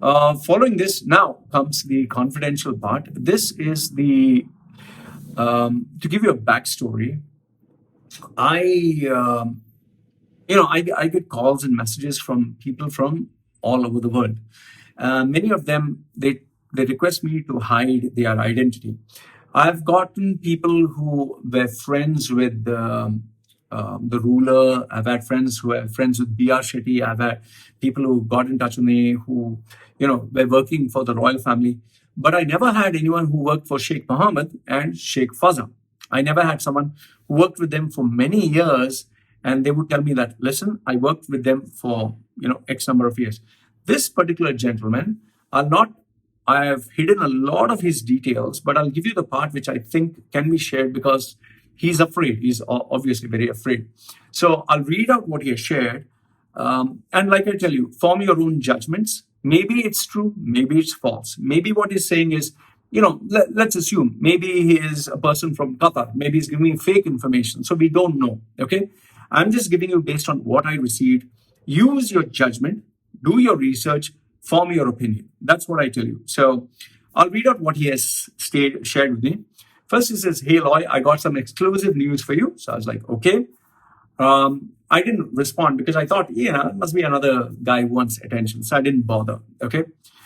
Following this, now comes the confidential part. This is to give you a backstory. I get calls and messages from people from all over the world. Many of them, they request me to hide their identity. I've gotten people who were friends with the ruler. I've had friends who are friends with B.R. Shetty. I've had people who got in touch with me who, were working for the royal family. But I never had anyone who worked for Sheikh Mohammed and Sheikh Fazaa. I never had someone who worked with them for many years, and they would tell me that, listen, I worked with them for, X number of years. This particular gentleman, I have hidden a lot of his details, but I'll give you the part which I think can be shared because he's afraid. He's obviously very afraid. So I'll read out what he has shared. And like I tell you, form your own judgments. Maybe it's true, maybe it's false. Maybe what he's saying is, let's assume maybe he is a person from Qatar. Maybe he's giving me fake information. So we don't know. Okay. I'm just giving you based on what I received. Use your judgment, do your research, form your opinion. That's what I tell you. So I'll read out what he has shared with me. First, he says, hey, Loy, I got some exclusive news for you. So I was like, okay. I didn't respond because I thought, it must be another guy who wants attention. So I didn't bother. Okay.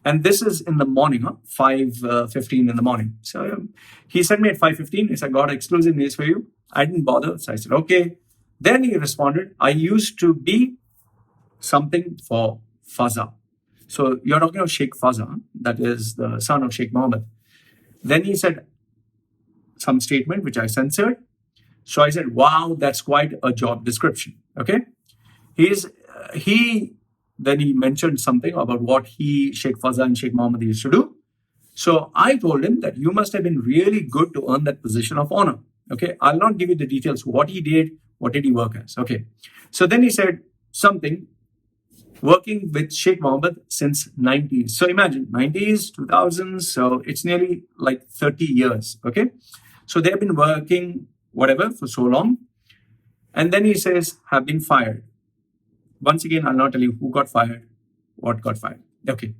And this is in the morning, 5:15 in the morning. So he sent me at 5:15. He said, I got exclusive news for you. I didn't bother. So I said, okay. Then he responded, I used to be something for Fazaa. So you're talking about Sheikh Fazaa, that is the son of Sheikh Mohammed. Then he said some statement which I censored. So I said, wow, that's quite a job description. Okay. Then he mentioned something about what Sheikh Fazaa and Sheikh Mohammed used to do. So I told him that you must have been really good to earn that position of honor. Okay. I'll not give you the details, what he did, what did he work as. Okay. So then he said something, working with Sheikh Mohammed since 90s. So imagine 90s, 2000s. So it's nearly like 30 years. Okay. So they've been working whatever for so long. And then he says, have been fired. Once again, I'll not tell you who got fired, what got fired. Okay.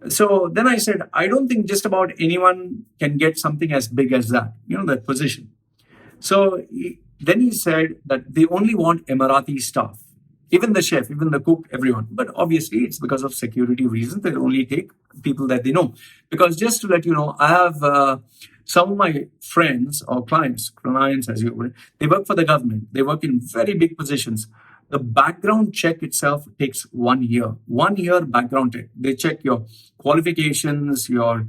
So then I said, I don't think just about anyone can get something as big as that, that position. So then he said that they only want Emirati staff, even the chef, even the cook, everyone. But obviously, it's because of security reasons. They only take people that they know. Because just to let you know, I have some of my friends or clients as you would, they work for the government. They work in very big positions. The background check itself takes 1 year. 1 year background check. They check your qualifications, your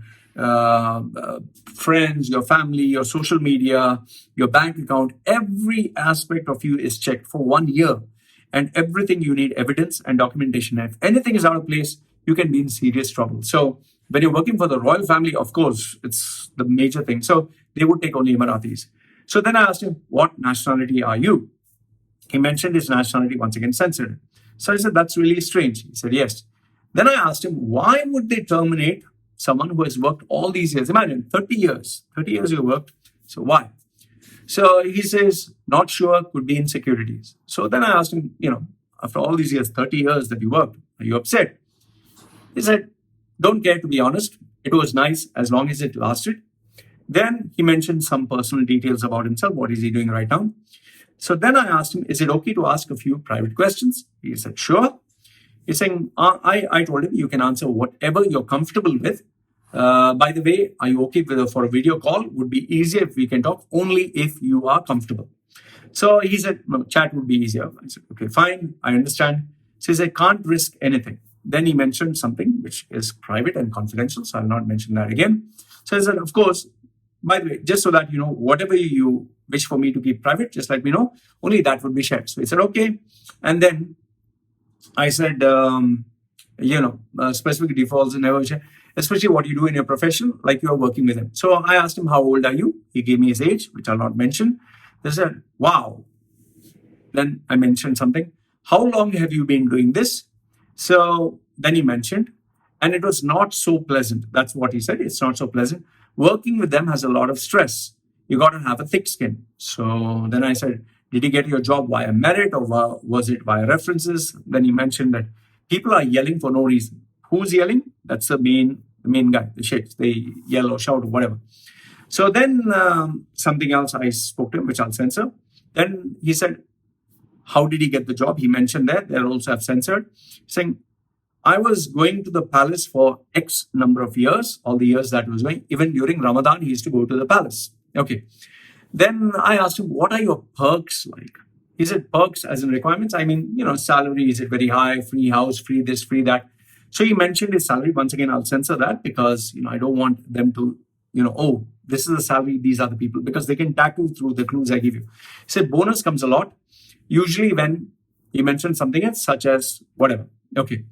friends, your family, your social media, your bank account. Every aspect of you is checked for 1 year. And everything you need evidence and documentation. If anything is out of place, you can be in serious trouble. So when you're working for the royal family, of course, it's the major thing. So they would take only Emiratis. So then I asked him, what nationality are you? He mentioned his nationality, once again censored. So I said, that's really strange. He said, yes. Then I asked him, why would they terminate someone who has worked all these years? Imagine, 30 years. 30 years you worked. So why? So he says, not sure, could be insecurities. So then I asked him, after all these years, 30 years that you worked, are you upset? He said, don't care, to be honest. It was nice as long as it lasted. Then he mentioned some personal details about himself. What is he doing right now? So then I asked him, is it okay to ask a few private questions? He said, sure. He's saying, I told him, you can answer whatever you're comfortable with. By the way, are you okay for a video call? Would be easier if we can talk, only if you are comfortable. So he said, no, chat would be easier. I said, okay, fine, I understand. So he said, can't risk anything. Then he mentioned something which is private and confidential, so I'll not mention that again. So I said, of course, by the way, just so that you know, whatever you wish for me to keep private, just let me know. Only that would be shared. So he said, okay. And then I said, specific defaults and never share, especially what you do in your profession, like you are working with him. So I asked him, how old are you? He gave me his age, which I'll not mention. They said, wow. Then I mentioned something. How long have you been doing this? So then he mentioned, and it was not so pleasant. That's what he said. It's not so pleasant. Working with them has a lot of stress. You got to have a thick skin. So then I said, did you get your job via merit or was it via references? Then he mentioned that people are yelling for no reason. who's yelling? That's the main guy, the Sheikh. They yell or shout or whatever. So then something else I spoke to him, which I'll censor. Then he said, how did he get the job? He mentioned that. They'll also have censored, saying, I was going to the palace for X number of years, all the years that he was going. Even during Ramadan, he used to go to the palace. Okay. Then I asked him, what are your perks like? He said, perks as in requirements. I mean, salary, is it very high? Free house, free this, free that. So he mentioned his salary. Once again, I'll censor that because, I don't want them to, oh, this is the salary, these are the people, because they can tackle through the clues I give you. He said, bonus comes a lot. Usually when he mentioned something else, such as whatever. Okay.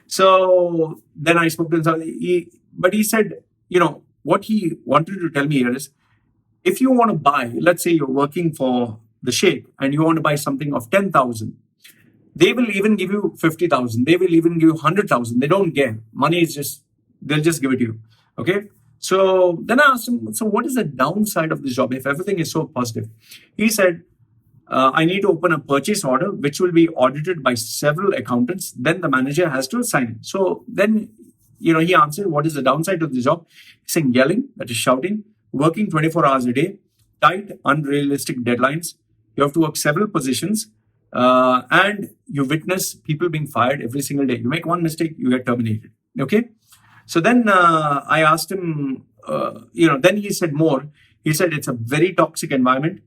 So then I spoke to him, but he said, what he wanted to tell me here is, if you want to buy, let's say you're working for the Sheikh and you want to buy something of 10,000, they will even give you 50,000. They will even give you 100,000. They don't care. Money is they'll just give it to you. Okay. So then I asked him, so what is the downside of this job if everything is so positive? He said, I need to open a purchase order, which will be audited by several accountants. Then the manager has to sign it. So then, he answered, what is the downside of the job? He's saying yelling, that is shouting, working 24 hours a day, tight, unrealistic deadlines. You have to work several positions and you witness people being fired every single day. You make one mistake, you get terminated. Okay. So then I asked him, then he said more. He said, it's a very toxic environment.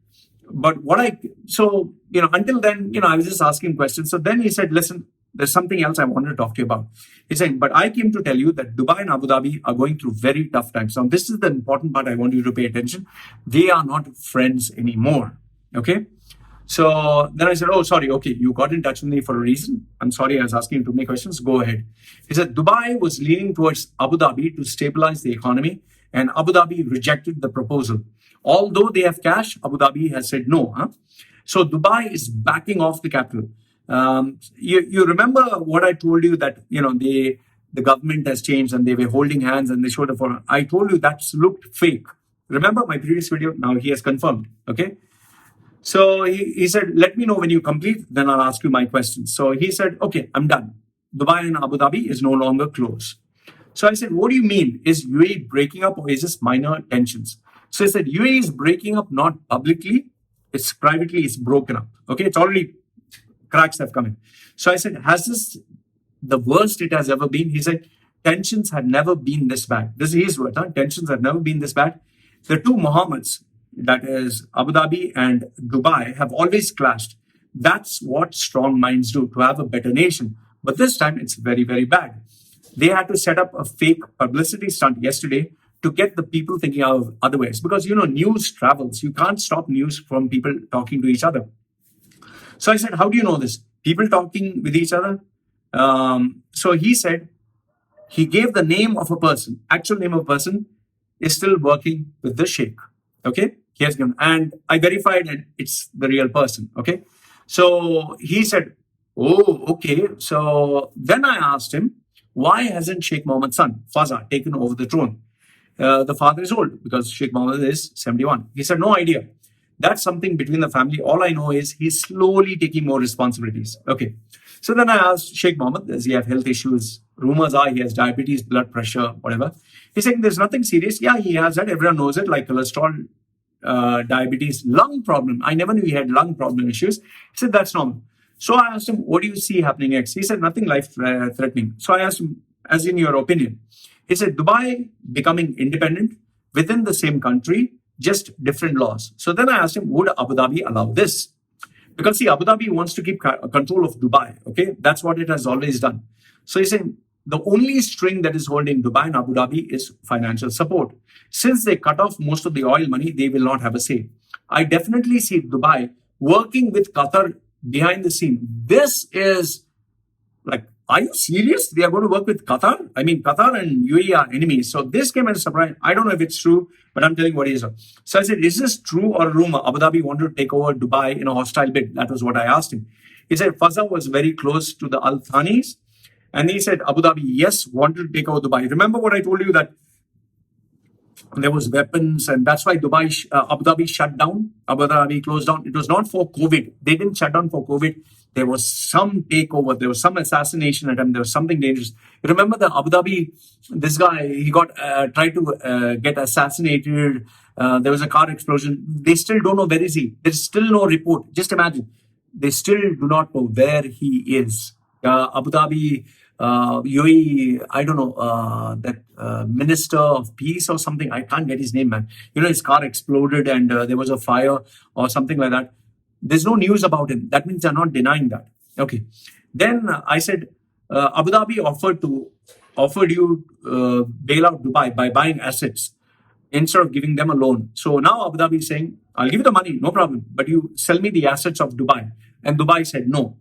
But until then, I was just asking questions. So then he said, listen, there's something else I wanted to talk to you about. He's saying, but I came to tell you that Dubai and Abu Dhabi are going through very tough times. Now, this is the important part I want you to pay attention. They are not friends anymore. Okay. So then I said, oh, sorry. Okay. You got in touch with me for a reason. I'm sorry. I was asking you too many questions. Go ahead. He said, Dubai was leaning towards Abu Dhabi to stabilize the economy, and Abu Dhabi rejected the proposal. Although they have cash, Abu Dhabi has said no. So Dubai is backing off the capital. You remember what I told you that, the government has changed and they were holding hands and they showed up for, I told you that looked fake. Remember my previous video? Now he has confirmed. Okay. So he said, let me know when you complete, then I'll ask you my questions. So he said, okay, I'm done. Dubai and Abu Dhabi is no longer close. So I said, what do you mean? Is UAE breaking up or is this minor tensions? So he said, UAE is breaking up not publicly, it's privately, it's broken up. Okay, it's already, cracks have come in. So I said, has this the worst it has ever been? He said, tensions had never been this bad. This is his word, tensions have never been this bad. The two Mohammeds, that is Abu Dhabi and Dubai, have always clashed. That's what strong minds do, to have a better nation. But this time it's very, very bad. They had to set up a fake publicity stunt yesterday to get the people thinking of other ways. Because, news travels. You can't stop news from people talking to each other. So I said, how do you know this? People talking with each other? So he said, he gave the name of a person, actual name of a person is still working with the Sheikh. Okay? He has given, and I verified and it's the real person. Okay? So he said, oh, okay. So then I asked him, why hasn't Sheikh Mohammed's son, Faza, taken over the throne? The father is old because Sheikh Mohammed is 71. He said, no idea. That's something between the family. All I know is he's slowly taking more responsibilities. Okay. So then I asked Sheikh Mohammed, does he have health issues? Rumors are he has diabetes, blood pressure, whatever. He's saying there's nothing serious. Yeah, he has that. Everyone knows it, like cholesterol, diabetes, lung problem. I never knew he had lung problem issues. He said, that's normal. So I asked him, what do you see happening next? He said, nothing life-threatening. So I asked him, as in your opinion? He said, Dubai becoming independent within the same country, just different laws. So then I asked him, would Abu Dhabi allow this? Because see, Abu Dhabi wants to keep control of Dubai. Okay, that's what it has always done. So he's saying the only string that is holding Dubai and Abu Dhabi is financial support. Since they cut off most of the oil money, they will not have a say. I definitely see Dubai working with Qatar behind the scene. This is like, are you serious? They are going to work with Qatar? I mean, Qatar and UAE are enemies. So this came as a surprise. I don't know if it's true, but I'm telling you what it is. So I said, is this true or a rumor? Abu Dhabi wanted to take over Dubai in a hostile bid. That was what I asked him. He said, Faza was very close to the Al Thanis. And he said, Abu Dhabi, yes, wanted to take over Dubai. Remember what I told you that there was weapons and that's why Abu Dhabi shut down. Abu Dhabi closed down. It was not for COVID. They didn't shut down for COVID. there was some takeover, there was some assassination attempt, there was something dangerous. You remember the Abu Dhabi, this guy, he got tried to get assassinated. There was a car explosion. They still don't know where is he. There's still no report. Just imagine. They still do not know where he is. Abu Dhabi, UAE, I don't know, that Minister of Peace or something. I can't get his name, man. You know, his car exploded and there was a fire or something like that. There's no news about him. That means they're not denying that. Okay. Then I said, Abu Dhabi offered you bail out Dubai by buying assets instead of giving them a loan. So now Abu Dhabi is saying, I'll give you the money, no problem, but you sell me the assets of Dubai. And Dubai said no.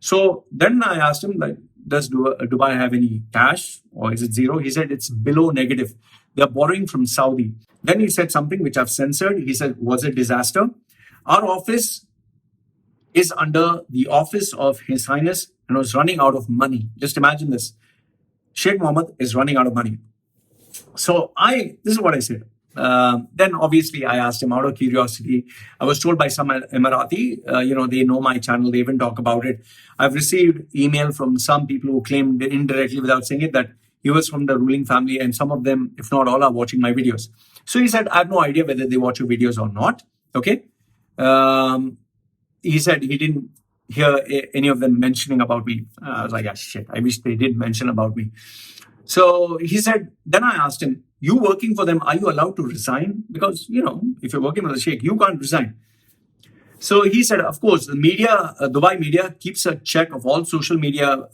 So then I asked him, like, does Dubai have any cash or is it zero? He said it's below negative. They're borrowing from Saudi. Then he said something which I've censored. He said, was it disaster? Our office is under the office of His Highness and was running out of money. Just imagine this. Sheikh Mohammed is running out of money. So this is what I said. Then obviously I asked him out of curiosity. I was told by some Emirati, they know my channel, they even talk about it. I've received email from some people who claimed indirectly without saying it that he was from the ruling family, and some of them, if not all, are watching my videos. So he said, I have no idea whether they watch your videos or not. Okay. He said he didn't hear any of them mentioning about me. I was like, ah, shit, I wish they did mention about me. So he said, then I asked him, you working for them, are you allowed to resign? Because, if you're working for the Sheikh, you can't resign. So he said, of course, the media, Dubai media keeps a check of all social media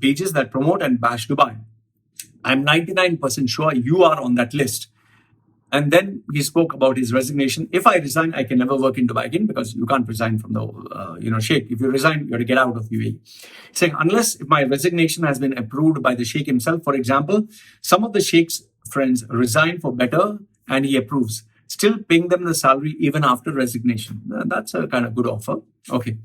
pages that promote and bash Dubai. I'm 99% sure you are on that list. And then he spoke about his resignation. If I resign, I can never work in Dubai again because you can't resign from the, Sheikh. If you resign, you have to get out of UAE. Saying, if my resignation has been approved by the Sheikh himself, for example, some of the Sheikh's friends resign for better and he approves. Still paying them the salary even after resignation. That's a kind of good offer. Okay.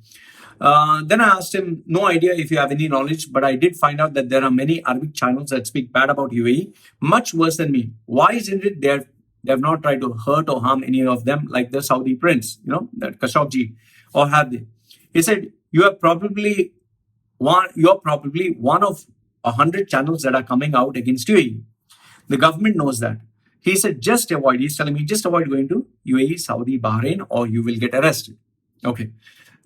Then I asked him, no idea if you have any knowledge, but I did find out that there are many Arabic channels that speak bad about UAE, much worse than me. Why isn't it they have not tried to hurt or harm any of them like the Saudi prince, that Khashoggi, or have they? He said, you're probably one of 100 channels that are coming out against UAE. The government knows that. He said, he's telling me, just avoid going to UAE, Saudi, Bahrain, or you will get arrested. Okay.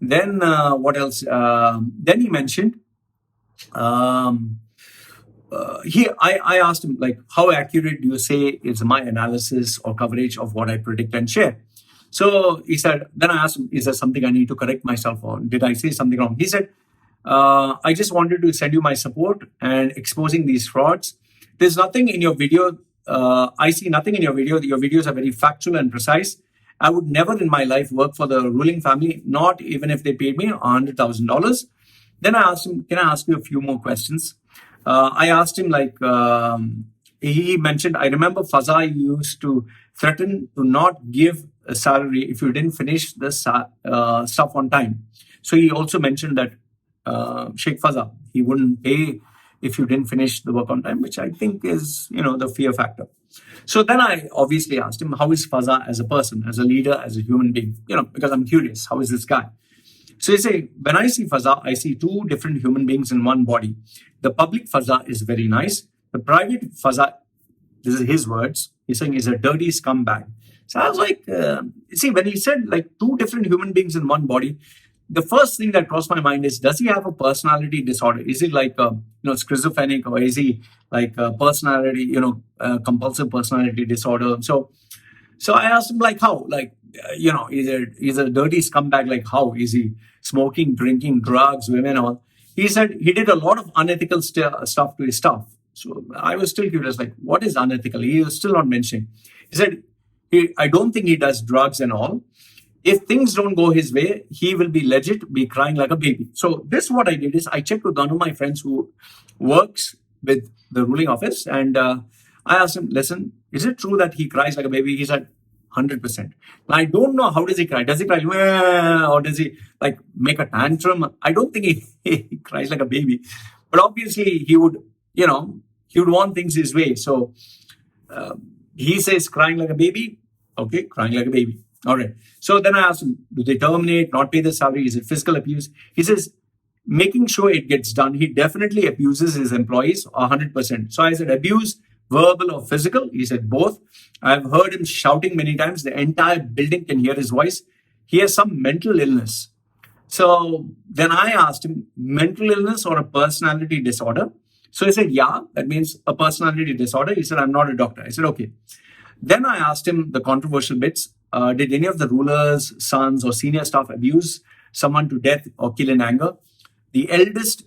Then what else? Then he mentioned, I asked him, like, how accurate do you say is my analysis or coverage of what I predict and share? So he said, then I asked him, is there something I need to correct myself on? Did I say something wrong? He said, I just wanted to send you my support and exposing these frauds. There's nothing in your video. I see nothing in your video. Your videos are very factual and precise. I would never in my life work for the ruling family, not even if they paid me $100,000. Then I asked him, can I ask you a few more questions? I asked him, he mentioned, I remember Faza used to threaten to not give a salary if you didn't finish the stuff on time. So he also mentioned that Sheikh Fazaa, he wouldn't pay if you didn't finish the work on time, which I think is, the fear factor. So then I obviously asked him, how is Faza as a person, as a leader, as a human being? Because I'm curious, how is this guy? So he said, when I see Faza, I see two different human beings in one body. The public Faza is very nice. The private Faza, this is his words, he's saying is a dirty scumbag. So I was like, when he said like two different human beings in one body, the first thing that crossed my mind is, does he have a personality disorder? Is he like, schizophrenic, or is he like a personality, compulsive personality disorder? So I asked him, like, how? Like, he's a dirty scumbag. Like, how? Is he smoking, drinking, drugs, women, all? He said he did a lot of unethical stuff to his staff. So I was still curious, like, what is unethical? He was still not mentioning. He said, I don't think he does drugs and all. If things don't go his way, he will be legit, be crying like a baby. So this, what I did is I checked with one of my friends who works with the ruling office. And I asked him, listen, is it true that he cries like a baby? He said, 100%. I don't know, how does he cry? Does he cry, or does he like make a tantrum? I don't think he cries like a baby. But obviously he would, he would want things his way. So he says crying like a baby. Okay, crying like a baby. All right. So then I asked him, do they terminate, not pay the salary? Is it physical abuse? He says, making sure it gets done. He definitely abuses his employees 100%. So I said, abuse, verbal or physical? He said, both. I've heard him shouting many times. The entire building can hear his voice. He has some mental illness. So then I asked him, mental illness or a personality disorder? So he said, yeah, that means a personality disorder. He said, I'm not a doctor. I said, okay. Then I asked him the controversial bits. Did any of the rulers, sons, or senior staff abuse someone to death or kill in anger? The eldest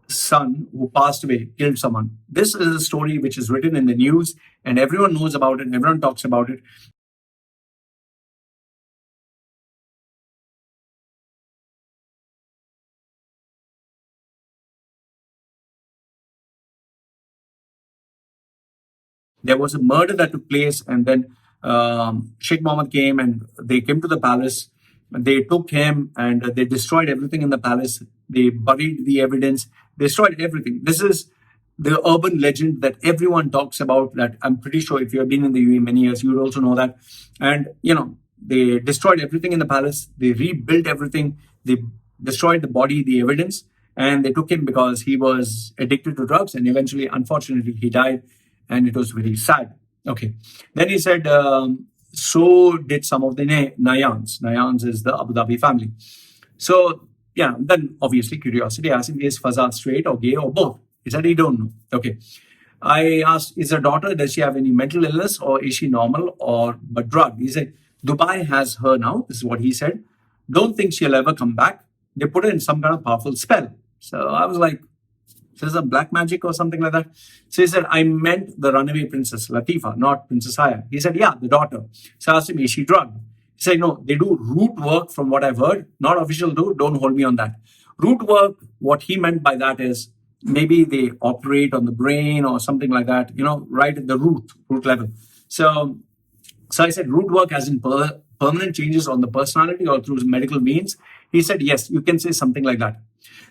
son who passed away killed someone. This is a story which is written in the news and everyone knows about it and everyone talks about it. There was a murder that took place, and then Sheikh Mohammed came and they came to the palace. They took him and they destroyed everything in the palace. They buried the evidence, destroyed everything. This is the urban legend that everyone talks about, that I'm pretty sure if you have been in the UAE many years, you would also know that. And, they destroyed everything in the palace. They rebuilt everything. They destroyed the body, the evidence, and they took him because he was addicted to drugs. And eventually, unfortunately, he died. And it was very sad. Okay. Then he said, so did some of the Nayans. Nayans is the Abu Dhabi family. So, then obviously curiosity asked him, is Faza straight or gay or both? He said, he don't know. Okay. I asked, is her daughter, does she have any mental illness or is she normal or but drugged? He said, Dubai has her now. This is what he said. Don't think she'll ever come back. They put her in some kind of powerful spell. So I was like, this is a black magic or something like that. So he said, I meant the runaway princess, Latifa, not Princess Haya. He said, yeah, the daughter. So I asked him, is she drugged? He said, no, they do root work from what I've heard. Not official do, don't hold me on that. Root work, what he meant by that is maybe they operate on the brain or something like that, right at the root level. So I said, root work as in permanent changes on the personality or through medical means. He said, yes, you can say something like that.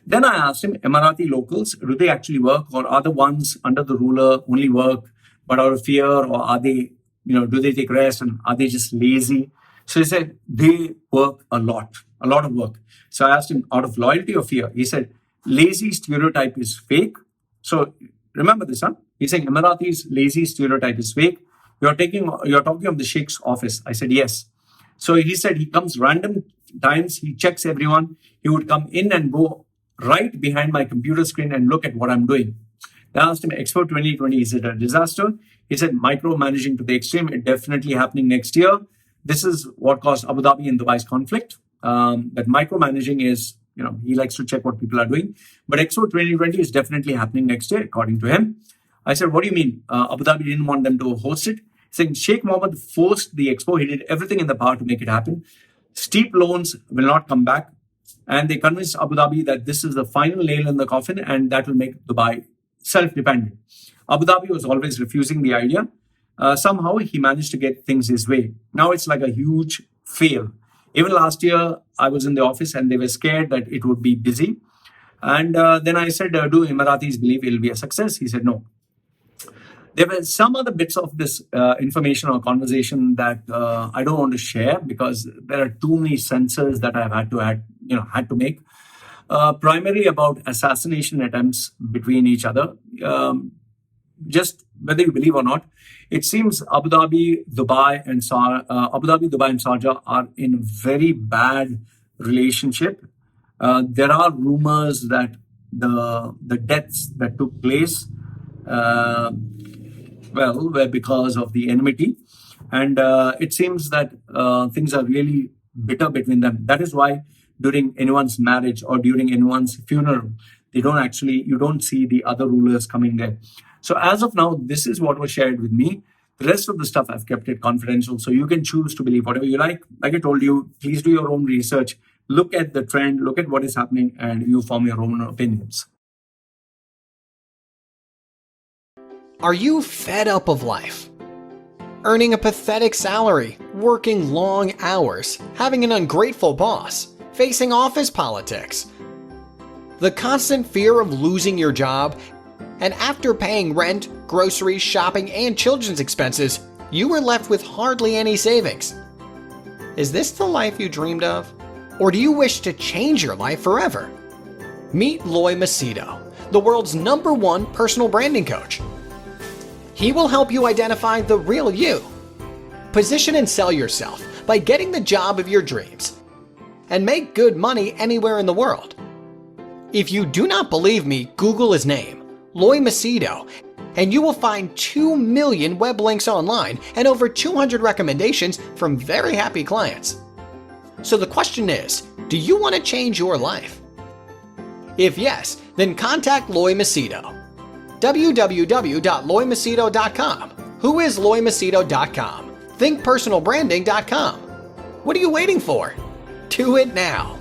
Then I asked him, Emirati locals, do they actually work or are the ones under the ruler only work but out of fear, or are they, do they take rest and are they just lazy? So he said, they work a lot of work. So I asked him, out of loyalty or fear? He said, lazy stereotype is fake. So remember this, huh? He's saying Emiratis lazy stereotype is fake. You're talking of the Sheikh's office. I said, yes. So he said he comes random times, he checks everyone. He would come in and go right behind my computer screen and look at what I'm doing. I asked him, Expo 2020, is it a disaster? He said, micromanaging to the extreme, it definitely happening next year. This is what caused Abu Dhabi and Dubai's conflict. That micromanaging is, he likes to check what people are doing. But Expo 2020 is definitely happening next year, according to him. I said, what do you mean? Abu Dhabi didn't want them to host it? Saying Sheikh Mohammed forced the Expo. He did everything in the power to make it happen. Steep loans will not come back. And they convinced Abu Dhabi that this is the final nail in the coffin and that will make Dubai self-dependent. Abu Dhabi was always refusing the idea. Somehow he managed to get things his way. Now it's like a huge fail. Even last year, I was in the office and they were scared that it would be busy. And then I said, do Emiratis believe it will be a success? He said, no. There were some other bits of this information or conversation that I don't want to share because there are too many censors that I've had to make. Primarily about assassination attempts between each other. Just whether you believe or not, it seems Abu Dhabi, Dubai, and Sharjah are in a very bad relationship. There are rumors that the deaths that took place were because of the enmity. And it seems that things are really bitter between them. That is why during anyone's marriage or during anyone's funeral, you don't see the other rulers coming there. So as of now, this is what was shared with me. The rest of the stuff, I've kept it confidential. So you can choose to believe whatever you like. Like I told you, please do your own research. Look at the trend, look at what is happening, and you form your own opinions. Are you fed up of life? Earning a pathetic salary, working long hours, having an ungrateful boss, facing office politics, the constant fear of losing your job, and after paying rent, groceries, shopping, and children's expenses, you were left with hardly any savings. Is this the life you dreamed of? Or do you wish to change your life forever? Meet Loy Machedo, the world's #1 personal branding coach. He will help you identify the real you. Position and sell yourself by getting the job of your dreams and make good money anywhere in the world. If you do not believe me, Google his name, Loy Machedo, and you will find 2 million web links online and over 200 recommendations from very happy clients. So the question is, do you want to change your life? If yes, then contact Loy Machedo. www.loymachedo.com. Who is loymachedo.com? Thinkpersonalbranding.com. What are you waiting for? Do it now.